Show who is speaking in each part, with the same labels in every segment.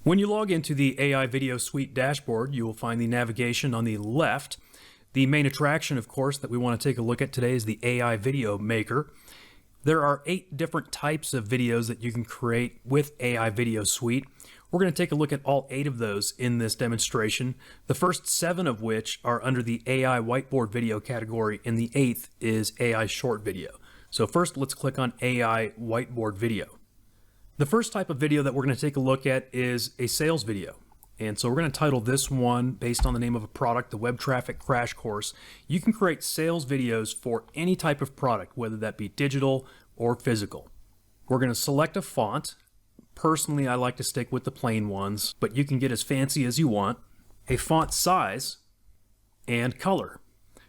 Speaker 1: When you log into the AI Video Suite dashboard, you will find the navigation on the left. The main attraction, of course, that we want to take a look at today is the AI Video Maker. There are 8 different types of videos that you can create with AI Video Suite. We're going to take a look at all 8 of those in this demonstration, the first 7 of which are under the AI Whiteboard Video category, and the 8th is AI Short Video. So first, let's click on AI Whiteboard Video. The first type of video that we're going to take a look at is a sales video. And so we're going to title this one based on the name of a product, the Web Traffic Crash Course. You can create sales videos for any type of product, whether that be digital or physical. We're going to select a font. Personally, I like to stick with the plain ones, but you can get as fancy as you want. A font size and color.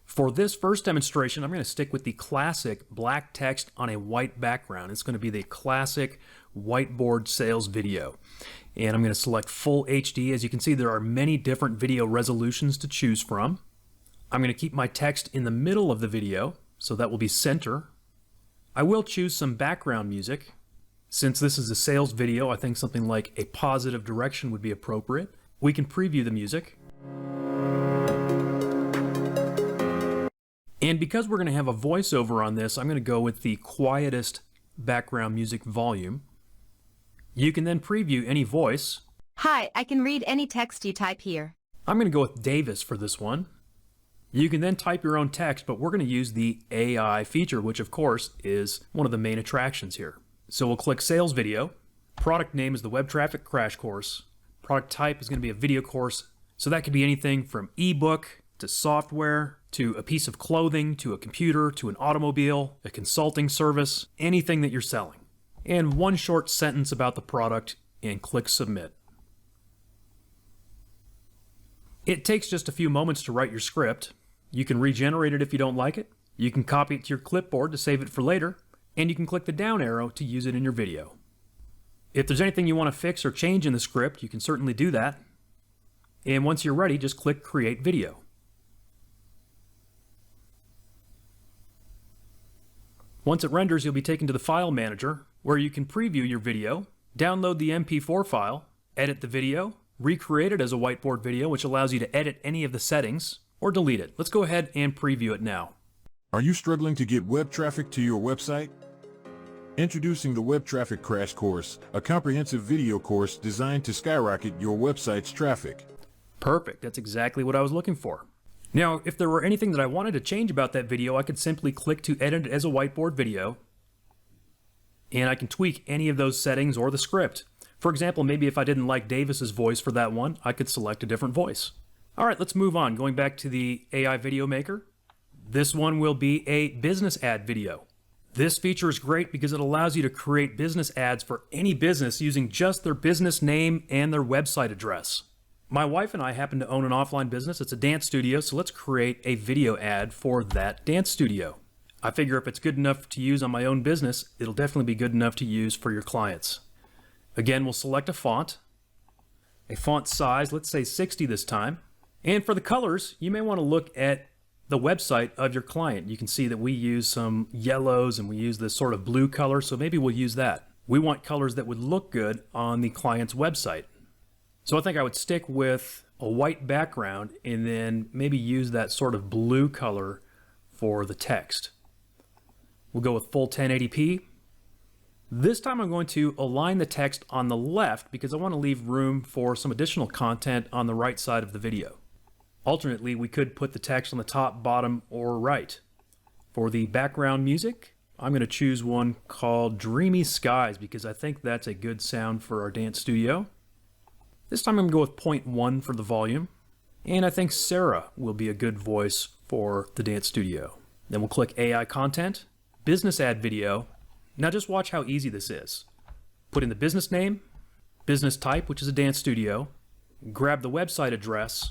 Speaker 1: For this first demonstration, I'm going to stick with the classic black text on a white background. It's going to be the classic whiteboard sales video. And I'm going to select full HD. As you can see, there are many different video resolutions to choose from. I'm going to keep my text in the middle of the video, so that will be center. I will choose some background music. Since this is a sales video, I think something like a positive direction would be appropriate. We can preview the music. And because we're going to have a voiceover on this, I'm going to go with the quietest background music volume. You can then preview any voice.
Speaker 2: Hi, I can read any text you type here.
Speaker 1: I'm going to go with Davis for this one. You can then type your own text, but we're going to use the AI feature, which of course is one of the main attractions here. So we'll click Sales Video. Product name is the Web Traffic Crash Course. Product type is going to be a video course. So that could be anything from ebook to software, to a piece of clothing, to a computer, to an automobile, a consulting service, anything that you're selling. And one short sentence about the product, and click Submit. It takes just a few moments to write your script. You can regenerate it if you don't like it. You can copy it to your clipboard to save it for later, and you can click the down arrow to use it in your video. If there's anything you want to fix or change in the script, you can certainly do that. And once you're ready, just click Create Video. Once it renders, you'll be taken to the File Manager, where you can preview your video, download the MP4 file, edit the video, recreate it as a whiteboard video, which allows you to edit any of the settings, or delete it. Let's go ahead and preview it now.
Speaker 3: Are you struggling to get web traffic to your website? Introducing the Web Traffic Crash Course, a comprehensive video course designed to skyrocket your website's traffic.
Speaker 1: Perfect. That's exactly what I was looking for. Now, if there were anything that I wanted to change about that video, I could simply click to edit it as a whiteboard video, and I can tweak any of those settings or the script. For example, maybe if I didn't like Davis's voice for that one, I could select a different voice. All right, let's move on. Going back to the AI Video Maker, this one will be a business ad video. This feature is great because it allows you to create business ads for any business using just their business name and their website address. My wife and I happen to own an offline business. It's a dance studio, so let's create a video ad for that dance studio. I figure if it's good enough to use on my own business, it'll definitely be good enough to use for your clients. Again, we'll select a font size, let's say 60 this time. And for the colors, you may want to look at the website of your client. You can see that we use some yellows and we use this sort of blue color, so maybe we'll use that. We want colors that would look good on the client's website. So I think I would stick with a white background and then maybe use that sort of blue color for the text. We'll go with full 1080p. This time I'm going to align the text on the left because I want to leave room for some additional content on the right side of the video. Alternately, we could put the text on the top, bottom, or right. For the background music, I'm going to choose one called Dreamy Skies because I think that's a good sound for our dance studio. This time I'm going to go with 0.1 for the volume, and I think Sarah will be a good voice for the dance studio. Then we'll click AI Content, Business Ad Video. Now just watch how easy this is. Put in the business name, business type, which is a dance studio, grab the website address,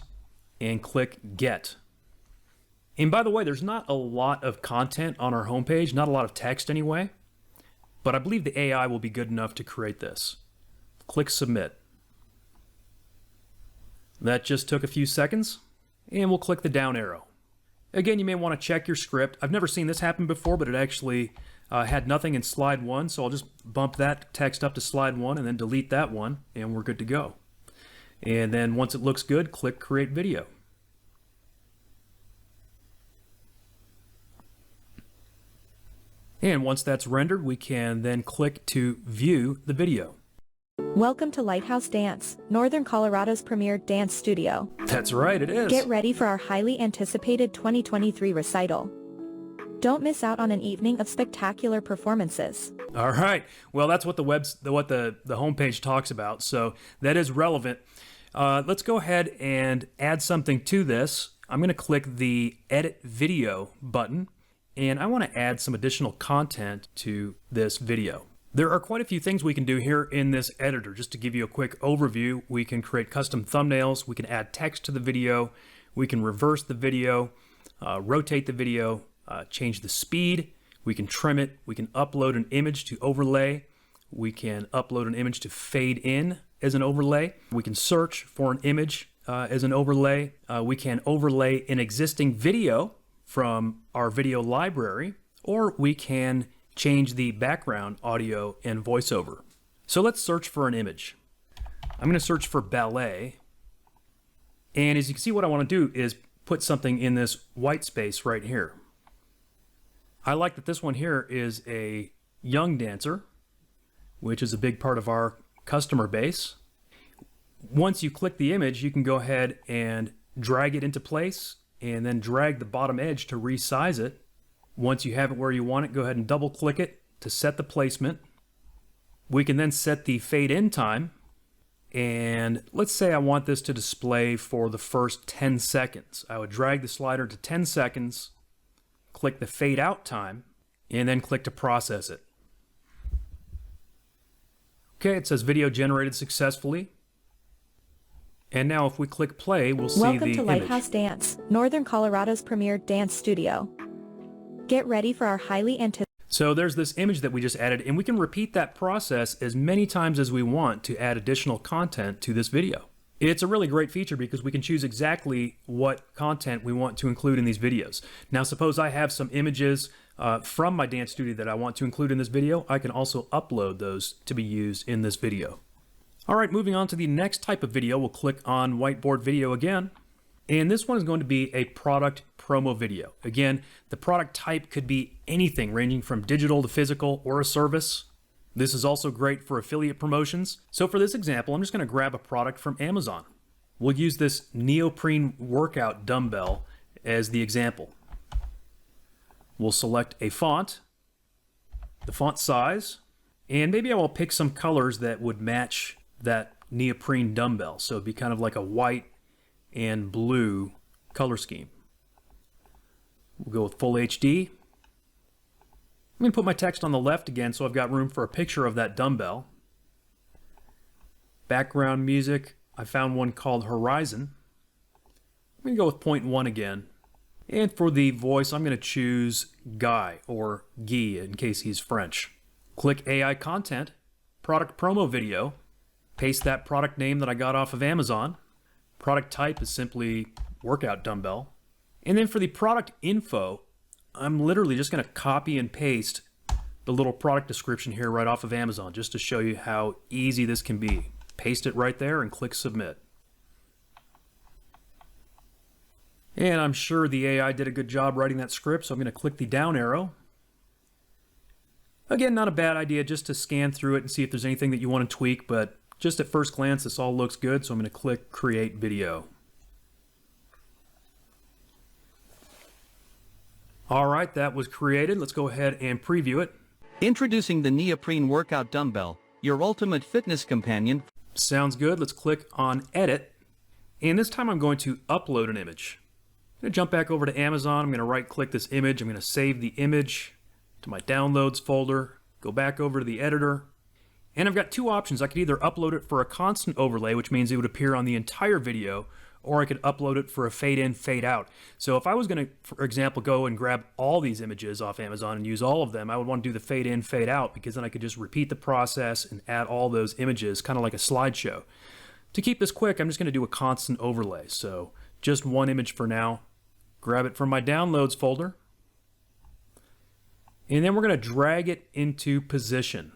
Speaker 1: and click Get. And by the way, there's not a lot of content on our homepage, not a lot of text anyway, but I believe the AI will be good enough to create this. Click Submit. That just took a few seconds, and we'll click the down arrow. Again, you may want to check your script. I've never seen this happen before, but it actually had nothing in slide 1, so I'll just bump that text up to slide 1 and then delete that one, and we're good to go. And then once it looks good, click Create Video. And once that's rendered, we can then click to view the video.
Speaker 4: Welcome to Lighthouse Dance, Northern Colorado's premier dance studio.
Speaker 1: That's right, it is.
Speaker 4: Get ready for our highly anticipated 2023 recital. Don't miss out on an evening of spectacular performances.
Speaker 1: All right. Well, that's what the homepage talks about, so that is relevant. Let's go ahead and add something to this. I'm going to click the Edit Video button, and I want to add some additional content to this video. There are quite a few things we can do here in this editor. Just to give you a quick overview, we can create custom thumbnails, we can add text to the video, we can reverse the video, rotate the video, change the speed, we can trim it, we can upload an image to overlay, we can upload an image to fade in as an overlay, we can search for an image as an overlay, we can overlay an existing video from our video library, or we can change the background audio and voiceover. So let's search for an image. I'm going to search for ballet, and as you can see, what I want to do is put something in this white space right here. I like that this one here is a young dancer, which is a big part of our customer base. Once you click the image, you can go ahead and drag it into place and then drag the bottom edge to resize it. Once you have it where you want it, go ahead and double click it to set the placement. We can then set the fade in time, and let's say I want this to display for the first 10 seconds. I would drag the slider to 10 seconds, click the fade out time, and then click to process it. Okay, it says video generated successfully. And now if we click play, we'll see the image.
Speaker 4: Welcome to Lighthouse Dance, Northern Colorado's premier dance studio. Get ready for our highly anticipated...
Speaker 1: So there's this image that we just added, and we can repeat that process as many times as we want to add additional content to this video. It's a really great feature because we can choose exactly what content we want to include in these videos. Now suppose I have some images from my dance studio that I want to include in this video. I can also upload those to be used in this video. All right, moving on to the next type of video, we'll click on whiteboard video again. And this one is going to be a product promo video. Again, the product type could be anything ranging from digital to physical or a service. This is also great for affiliate promotions. So for this example, I'm just going to grab a product from Amazon. We'll use this neoprene workout dumbbell as the example. We'll select a font, the font size, and maybe I will pick some colors that would match that neoprene dumbbell. So it'd be kind of like a white and blue color scheme. We'll go with full HD. I'm going to put my text on the left again so I've got room for a picture of that dumbbell. Background music, I found one called Horizon. I'm going to go with 0.1 again. And for the voice, I'm going to choose Guy or Guy in case he's French. Click AI Content, Product Promo Video, paste that product name that I got off of Amazon. Product type is simply workout dumbbell. And then for the product info, I'm literally just going to copy and paste the little product description here right off of Amazon just to show you how easy this can be. Paste it right there and click submit. And I'm sure the AI did a good job writing that script, so I'm going to click the down arrow. Again, not a bad idea just to scan through it and see if there's anything that you want to tweak, but just at first glance, this all looks good, so I'm going to click Create Video. All right, that was created. Let's go ahead and preview it.
Speaker 5: Introducing the neoprene workout dumbbell, your ultimate fitness companion.
Speaker 1: Sounds good. Let's click on Edit. And this time I'm going to upload an image. I'm going to jump back over to Amazon. I'm going to right-click this image. I'm going to save the image to my Downloads folder. Go back over to the editor. And I've got two options. I could either upload it for a constant overlay, which means it would appear on the entire video, or I could upload it for a fade in, fade out. So if I was going to, for example, go and grab all these images off Amazon and use all of them, I would want to do the fade in, fade out, because then I could just repeat the process and add all those images, kind of like a slideshow. To keep this quick, I'm just going to do a constant overlay. So just one image for now. Grab it from my Downloads folder. And then we're going to drag it into position.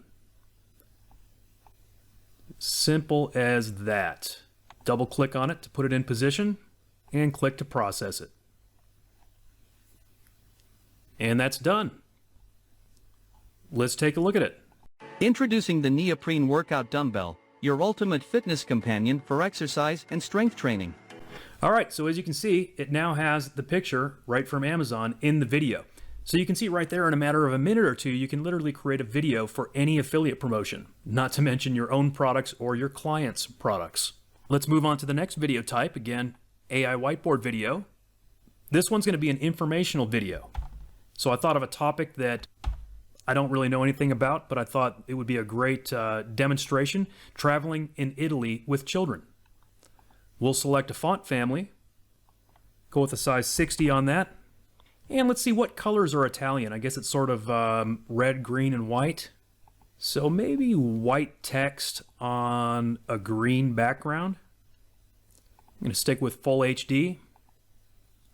Speaker 1: Simple as that. Double click on it to put it in position and click to process it. And that's done. Let's take a look at it.
Speaker 5: Introducing the Neoprene Workout Dumbbell, your ultimate fitness companion for exercise and strength training.
Speaker 1: All right, so as you can see, it now has the picture right from Amazon in the video. So you can see right there in a matter of a minute or two, you can literally create a video for any affiliate promotion, not to mention your own products or your clients' products. Let's move on to the next video type. Again, AI whiteboard video. This one's going to be an informational video. So I thought of a topic that I don't really know anything about, but I thought it would be a great demonstration, traveling in Italy with children. We'll select a font family, go with a size 60 on that, and let's see what colors are Italian. I guess it's sort of red, green, and white. So maybe white text on a green background. I'm going to stick with full HD.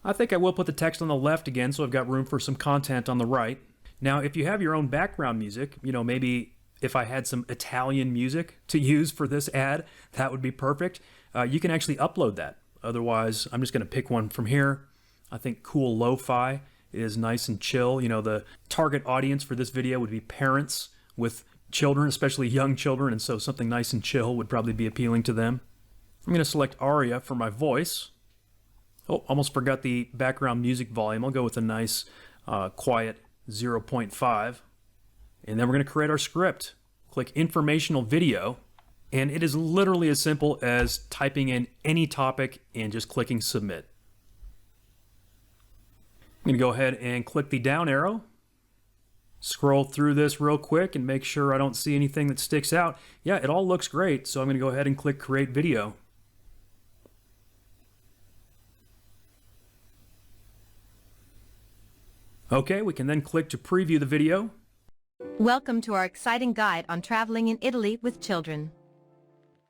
Speaker 1: I think I will put the text on the left again, so I've got room for some content on the right. Now, if you have your own background music, maybe if I had some Italian music to use for this ad, that would be perfect. You can actually upload that. Otherwise, I'm just going to pick one from here. I think cool lo-fi is nice and chill. The target audience for this video would be parents with children, especially young children, and so something nice and chill would probably be appealing to them. I'm going to select Aria for my voice. Oh, almost forgot the background music volume. I'll go with a nice quiet 0.5. And then we're going to create our script. Click informational video. And it is literally as simple as typing in any topic and just clicking submit. I'm going to go ahead and click the down arrow. Scroll through this real quick and make sure I don't see anything that sticks out. Yeah, it all looks great. So I'm going to go ahead and click create video. Okay, we can then click to preview the video.
Speaker 2: Welcome to our exciting guide on traveling in Italy with children.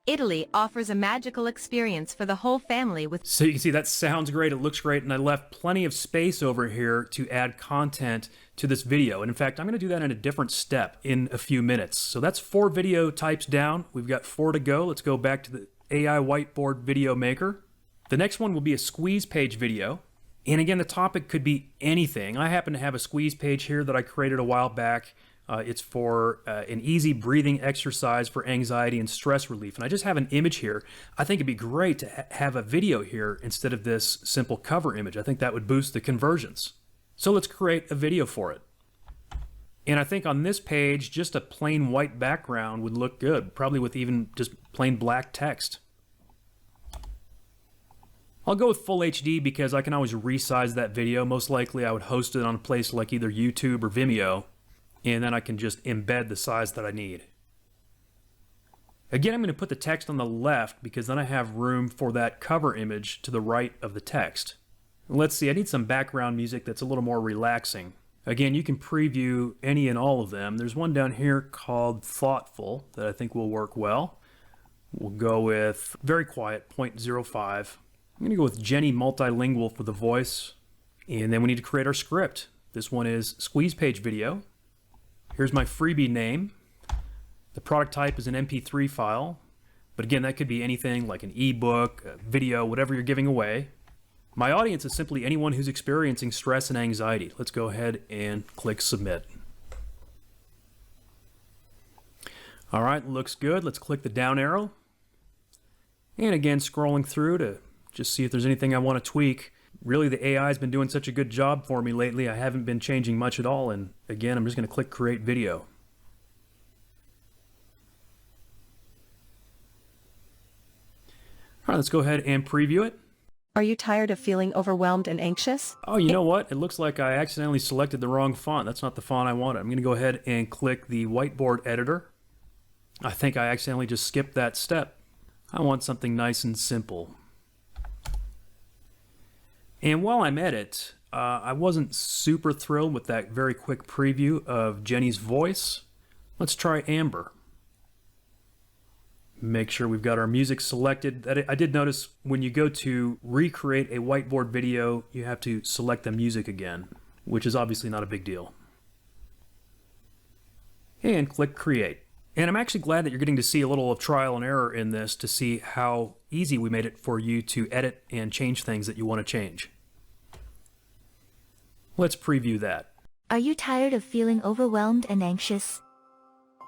Speaker 2: Italy offers a magical experience for the whole family with...
Speaker 1: So you can see that sounds great, it looks great, and I left plenty of space over here to add content to this video. And in fact, I'm going to do that in a different step in a few minutes. So that's 4 video types down. We've got 4 to go. Let's go back to the AI Whiteboard Video Maker. The next one will be a squeeze page video. And again, the topic could be anything. I happen to have a squeeze page here that I created a while back. It's for an easy breathing exercise for anxiety and stress relief. And I just have an image here. I think it'd be great to have a video here instead of this simple cover image. I think that would boost the conversions. So let's create a video for it. And I think on this page, just a plain white background would look good, probably with even just plain black text. I'll go with full HD because I can always resize that video. Most likely I would host it on a place like either YouTube or Vimeo, and then I can just embed the size that I need. Again, I'm going to put the text on the left because then I have room for that cover image to the right of the text. Let's see, I need some background music that's a little more relaxing. Again, you can preview any and all of them. There's one down here called Thoughtful that I think will work well. We'll go with very quiet, 0.05. I'm going to go with Jenny Multilingual for the voice. And then we need to create our script. This one is squeeze page video. Here's my freebie name. The product type is an MP3 file. But again, that could be anything like an ebook, a video, whatever you're giving away. My audience is simply anyone who's experiencing stress and anxiety. Let's go ahead and click submit. All right, looks good. Let's click the down arrow. And again, scrolling through to just see if there's anything I want to tweak. Really, the AI has been doing such a good job for me lately. I haven't been changing much at all. And again, I'm just going to click create video. All right, let's go ahead and preview it.
Speaker 4: Are you tired of feeling overwhelmed and anxious?
Speaker 1: Oh, you know what? It looks like I accidentally selected the wrong font. That's not the font I wanted. I'm going to go ahead and click the whiteboard editor. I think I accidentally just skipped that step. I want something nice and simple. And while I'm at it, I wasn't super thrilled with that very quick preview of Jenny's voice. Let's try Amber. Make sure we've got our music selected. I did notice when you go to recreate a whiteboard video, you have to select the music again, which is obviously not a big deal. And click create. And I'm actually glad that you're getting to see a little of trial and error in this to see how easy we made it for you to edit and change things that you want to change. Let's preview that.
Speaker 6: Are you tired of feeling overwhelmed and anxious?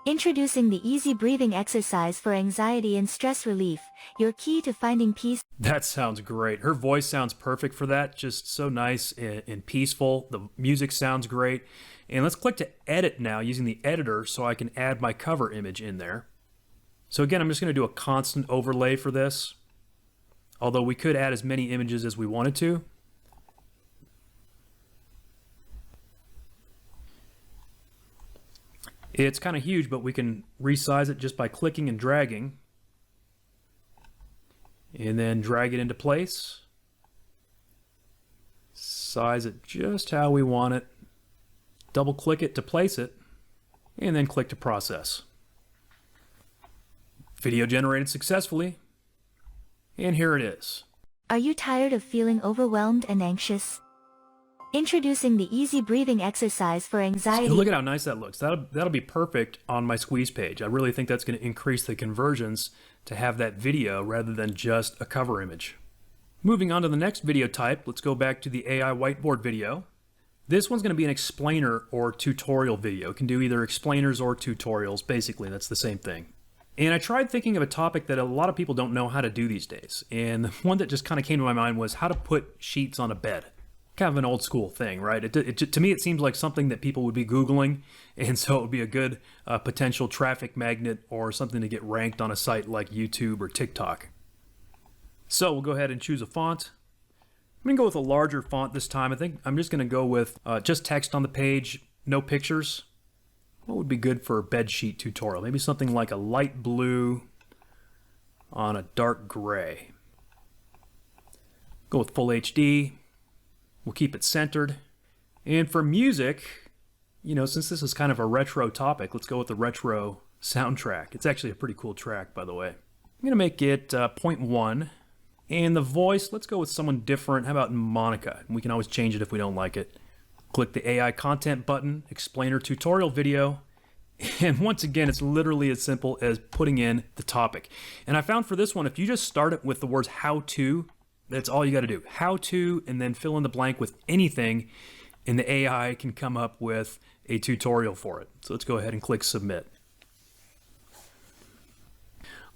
Speaker 6: Introducing the easy breathing exercise for anxiety and stress relief, your key to finding peace.
Speaker 1: That sounds great. Her voice sounds perfect for that, just so nice and peaceful. The music sounds great. And let's click to edit now using the editor so I can add my cover image in there. So again, I'm just going to do a constant overlay for this, although we could add as many images as we wanted to. It's kind of huge, but we can resize it just by clicking and dragging. And then drag it into place. Size it just how we want it. Double click it to place it, and then click to process. Video generated successfully, and here it is.
Speaker 6: Are you tired of feeling overwhelmed and anxious? Introducing the easy breathing exercise for anxiety.
Speaker 1: Look at how nice that looks. That'll be perfect on my squeeze page. I really think that's going to increase the conversions to have that video rather than just a cover image. Moving on to the next video type, let's go back to the AI whiteboard video. This one's going to be an explainer or tutorial video. It can do either explainers or tutorials. Basically, that's the same thing. And I tried thinking of a topic that a lot of people don't know how to do these days. And the one that just kind of came to my mind was how to put sheets on a bed. Kind of an old school thing, right? To me, it seems like something that people would be Googling. And so it would be a good potential traffic magnet or something to get ranked on a site like YouTube or TikTok. So we'll go ahead and choose a font. I'm going to go with a larger font this time. I think I'm just going to go with just text on the page, no pictures. What would be good for a bed sheet tutorial? Maybe something like a light blue on a dark gray. Go with full HD. We'll keep it centered. And for music, you know, since this is kind of a retro topic, let's go with the retro soundtrack. It's actually a pretty cool track, by the way. I'm going to make it 0.1. And the voice, let's go with someone different. How about Monica? We can always change it if we don't like it. Click the AI content button, explainer tutorial video. And once again, it's literally as simple as putting in the topic. And I found for this one, if you just start it with the words how to, that's all you got to do. How to, and then fill in the blank with anything, and the AI can come up with a tutorial for it. So let's go ahead and click submit.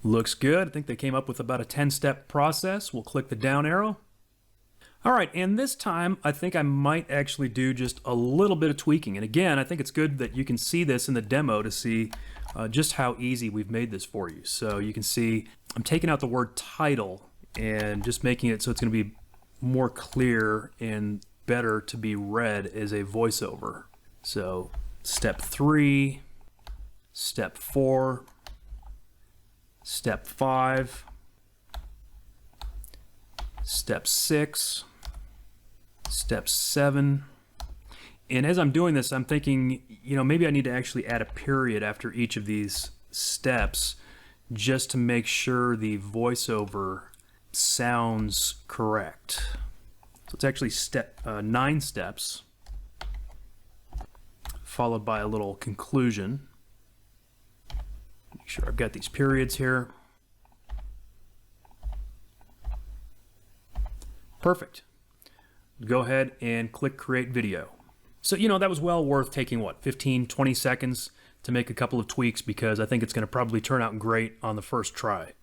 Speaker 1: Looks good. I think they came up with about a 10-step process. We'll click the down arrow. All right, and this time I think I might actually do just a little bit of tweaking. And again, I think it's good that you can see this in the demo to see just how easy we've made this for you. So you can see I'm taking out the word title and just making it so it's going to be more clear and better to be read as a voiceover. So step 3, step 4, step 5, step 6, step 7. And as I'm doing this, I'm thinking, you know, maybe I need to actually add a period after each of these steps just to make sure the voiceover sounds correct. So it's actually 9 steps, followed by a little conclusion. Make sure I've got these periods here. Perfect. Go ahead and click create video. So, you know, that was well worth taking, what, 15, 20 seconds to make a couple of tweaks because I think it's going to probably turn out great on the first try.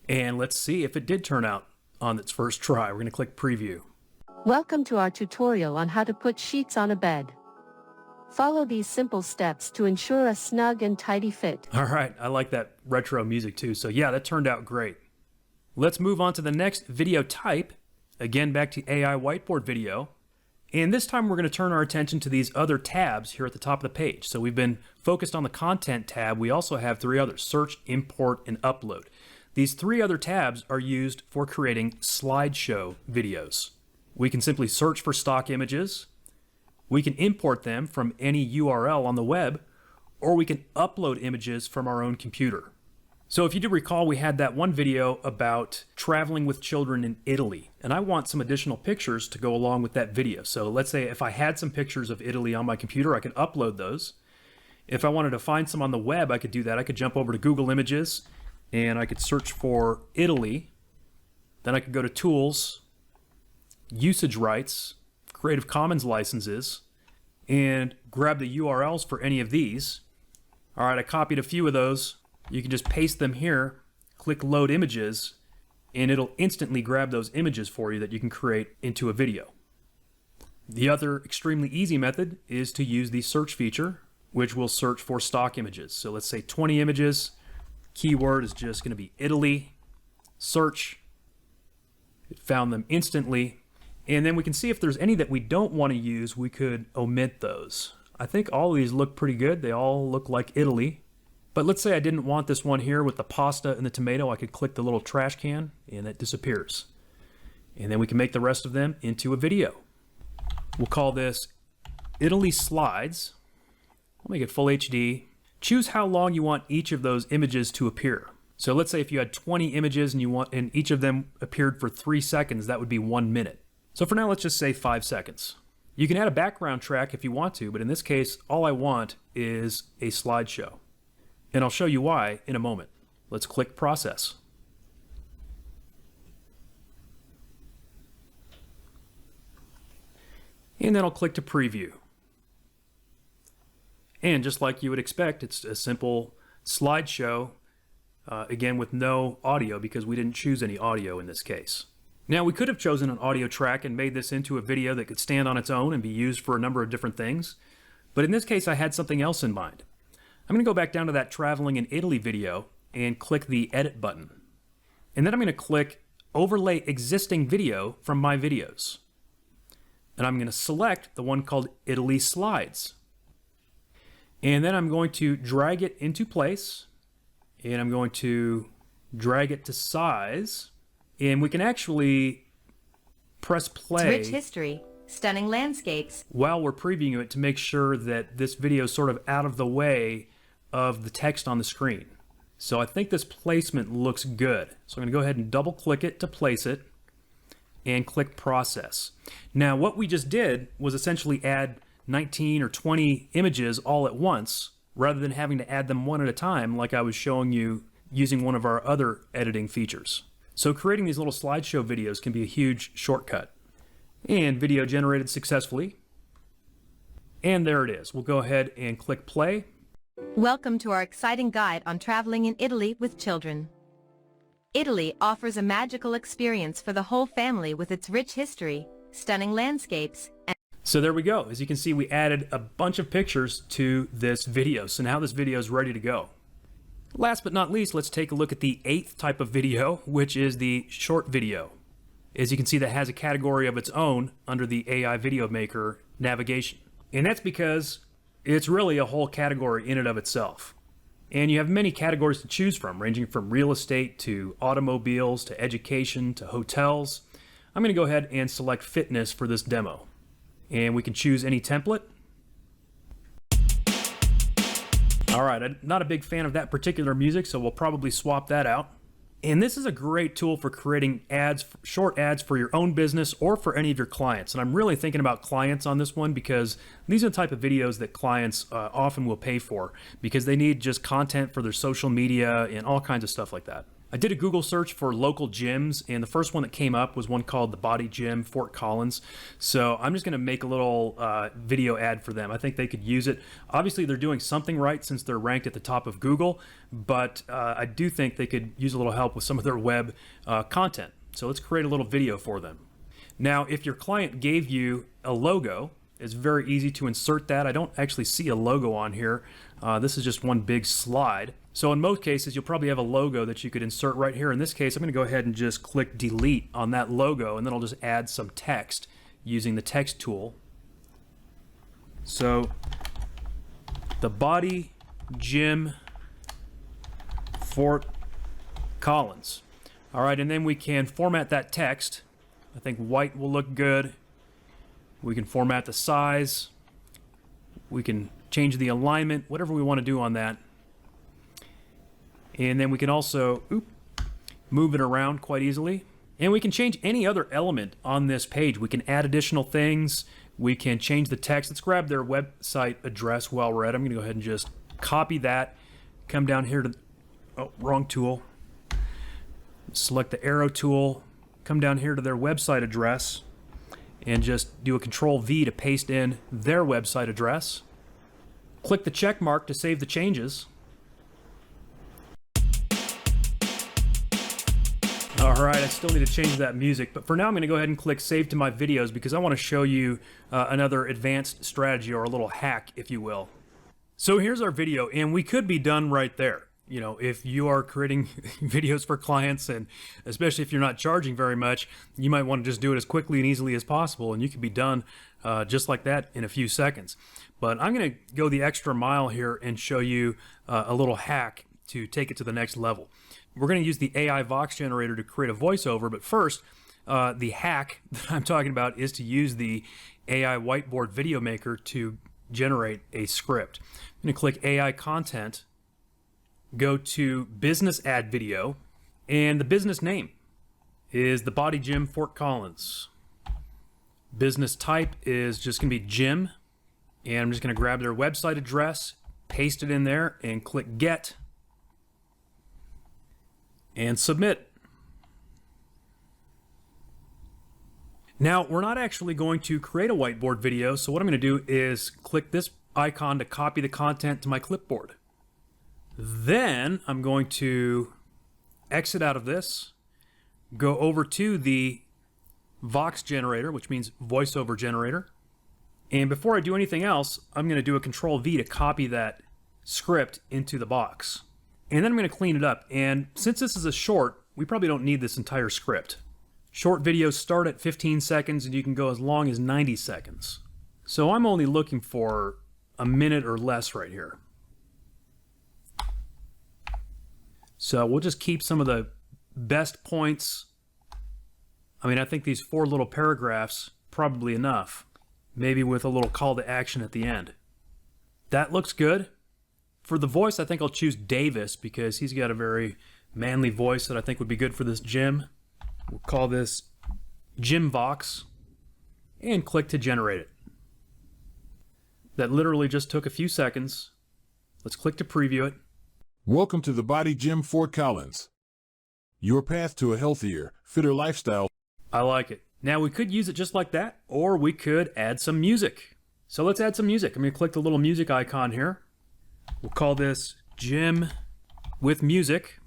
Speaker 1: And let's see if it did turn out on its first try. We're going to click preview.
Speaker 7: Welcome to our tutorial on how to put sheets on a bed. Follow these simple steps to ensure a snug and tidy fit.
Speaker 1: All right, I like that retro music too. So yeah, that turned out great. Let's move on to the next video type. Again, back to AI whiteboard video. And this time we're going to turn our attention to these other tabs here at the top of the page. So we've been focused on the content tab. We also have 3 others: search, import, and upload. These 3 other tabs are used for creating slideshow videos. We can simply search for stock images. We can import them from any URL on the web, or we can upload images from our own computer. So if you do recall, we had that one video about traveling with children in Italy, and I want some additional pictures to go along with that video. So let's say if I had some pictures of Italy on my computer, I can upload those. If I wanted to find some on the web, I could do that. I could jump over to Google Images and I could search for Italy. Then I could go to Tools, Usage Rights, Creative Commons licenses, and grab the URLs for any of these. All right, I copied a few of those. You can just paste them here, click Load Images, and it'll instantly grab those images for you that you can create into a video. The other extremely easy method is to use the search feature, which will search for stock images. So let's say 20 images. Keyword is just going to be Italy. Search. It found them instantly. And then we can see if there's any that we don't want to use, we could omit those. I think all of these look pretty good. They all look like Italy. But let's say I didn't want this one here with the pasta and the tomato. I could click the little trash can and it disappears. And then we can make the rest of them into a video. We'll call this Italy Slides. I'll make it full HD. Choose how long you want each of those images to appear. So let's say if you had 20 images and each of them appeared for 3 seconds, that would be 1 minute. So for now, let's just say 5 seconds. You can add a background track if you want to, but in this case, all I want is a slideshow. And I'll show you why in a moment. Let's click Process. And then I'll click to preview. And just like you would expect, it's a simple slideshow, again with no audio because we didn't choose any audio in this case. Now we could have chosen an audio track and made this into a video that could stand on its own and be used for a number of different things. But in this case, I had something else in mind. I'm going to go back down to that Traveling in Italy video and click the Edit button. And then I'm going to click Overlay Existing Video from My Videos. And I'm going to select the one called Italy Slides. And then I'm going to drag it into place. And I'm going to drag it to size. And we can actually press play.
Speaker 2: It's rich history, stunning landscapes.
Speaker 1: While we're previewing it to make sure that this video is sort of out of the way of the text on the screen. So I think this placement looks good. So I'm going to go ahead and double click it to place it and click Process. Now what we just did was essentially add 19 or 20 images all at once rather than having to add them one at a time like I was showing you using one of our other editing features. So creating these little slideshow videos can be a huge shortcut. And video generated successfully. And there it is. We'll go ahead and click play.
Speaker 2: Welcome to our exciting guide on traveling in Italy with children. Italy offers a magical experience for the whole family with its rich history, stunning landscapes, and
Speaker 1: so there we go. As you can see, we added a bunch of pictures to this video. So now this video is ready to go. Last but not least, let's take a look at the 8th type of video, which is the short video. As you can see, that has a category of its own under the AI Video Maker navigation. And that's because it's really a whole category in and of itself. And you have many categories to choose from, ranging from real estate to automobiles to education to hotels. I'm going to go ahead and select fitness for this demo. And we can choose any template. All right, I'm not a big fan of that particular music, so we'll probably swap that out. And this is a great tool for creating ads, short ads for your own business or for any of your clients. And I'm really thinking about clients on this one because these are the type of videos that clients often will pay for because they need just content for their social media and all kinds of stuff like that. I did a Google search for local gyms, and the first one that came up was one called the Body Gym, Fort Collins. So I'm just going to make a little video ad for them. I think they could use it. Obviously, they're doing something right since they're ranked at the top of Google, but I do think they could use a little help with some of their web content. So let's create a little video for them. Now, if your client gave you a logo, it's very easy to insert that. I don't actually see a logo on here. This is just one big slide. So in most cases, you'll probably have a logo that you could insert right here. In this case, I'm going to go ahead and just click delete on that logo, and then I'll just add some text using the text tool. So the Body Gym Fort Collins. All right, and then we can format that text. I think white will look good. We can format the size. We can change the alignment, whatever we want to do on that. And then we can also move it around quite easily. And we can change any other element on this page. We can add additional things. we can change the text. Let's grab their website address while we're at it. I'm going to go ahead and just copy that, come down here to, oh, wrong tool. Select the arrow tool, come down here to their website address, and just do a Control V to paste in their website address. Click the check mark to save the changes. Alright, I still need to change that music, but for now I'm going to go ahead and click Save to My Videos because I want to show you another advanced strategy, or a little hack, if you will. So here's our video, and we could be done right there. You know, if you are creating videos for clients, and especially if you're not charging very much, you might want to just do it as quickly and easily as possible, and you could be done just like that in a few seconds. But I'm going to go the extra mile here and show you a little hack to take it to the next level. We're going to use the AI Vox generator to create a voiceover, but first, the hack that I'm talking about is to use the AI Whiteboard Video Maker to generate a script. I'm going to click AI Content, go to Business Ad Video, and the business name is The Body Gym Fort Collins. Business type is just going to be gym, and I'm just going to grab their website address, paste it in there, and click Get, and Submit. Now, we're not actually going to create a whiteboard video, so what I'm going to do is click this icon to copy the content to my clipboard. Then I'm going to exit out of this, go over to the Vox generator, which means voiceover generator. And before I do anything else, I'm going to do a Control V to copy that script into the box. And then I'm going to clean it up. And since this is a short, we probably don't need this entire script. Short videos start at 15 seconds and you can go as long as 90 seconds. So I'm only looking for a minute or less right here. So we'll just keep some of the best points. I mean, I think these 4 little paragraphs probably enough. Maybe with a little call to action at the end. That looks good. For the voice, I think I'll choose Davis because he's got a very manly voice that I think would be good for this gym. We'll call this Gym Vox and click to generate it. That literally just took a few seconds. Let's click to preview it.
Speaker 3: Welcome to the Body Gym Fort Collins. Your path to a healthier, fitter lifestyle.
Speaker 1: I like it. Now we could use it just like that, or we could add some music. So let's add some music. I'm going to click the little music icon here. We'll call this Gym with Music.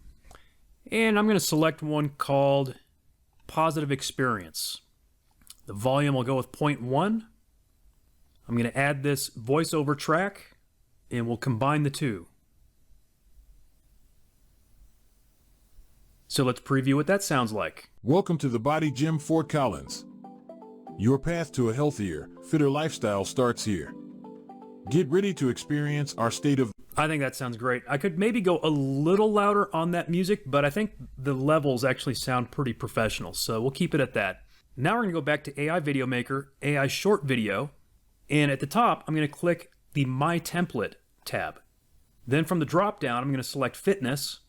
Speaker 1: And I'm going to select one called Positive Experience. The volume will go with 0.1. I'm going to add this voiceover track, and we'll combine the two. So let's preview what that sounds like.
Speaker 3: Welcome to the Body Gym Fort Collins. Your path to a healthier, fitter lifestyle starts here. Get ready to experience our state of...
Speaker 1: I think that sounds great. I could maybe go a little louder on that music, but I think the levels actually sound pretty professional, so we'll keep it at that. Now we're going to go back to AI Video Maker, AI Short Video, and at the top, I'm going to click the My Template tab. Then from the drop-down, I'm going to select Fitness,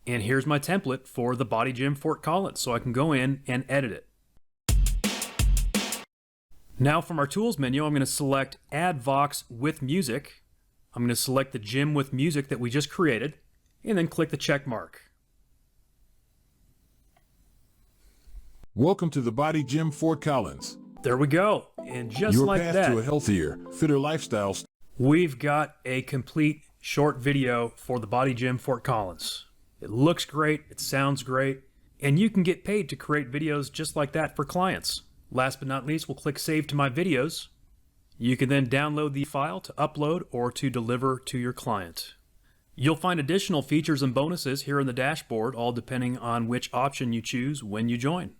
Speaker 1: and here's my template for the Body Gym Fort Collins, so I can go in and edit it. Now from our Tools menu, I'm going to select Add Vox with Music. I'm going to select the Gym with Music that we just created, and then click the check mark.
Speaker 3: Welcome to the Body Gym Fort Collins.
Speaker 1: There we go. And just
Speaker 3: Your
Speaker 1: like
Speaker 3: path
Speaker 1: that,
Speaker 3: to a healthier, fitter lifestyle.
Speaker 1: we've got a complete short video for the Body Gym Fort Collins. It looks great, it sounds great, and you can get paid to create videos just like that for clients. Last but not least, we'll click Save to My Videos. You can then download the file to upload or to deliver to your client. You'll find additional features and bonuses here in the dashboard, all depending on which option you choose when you join.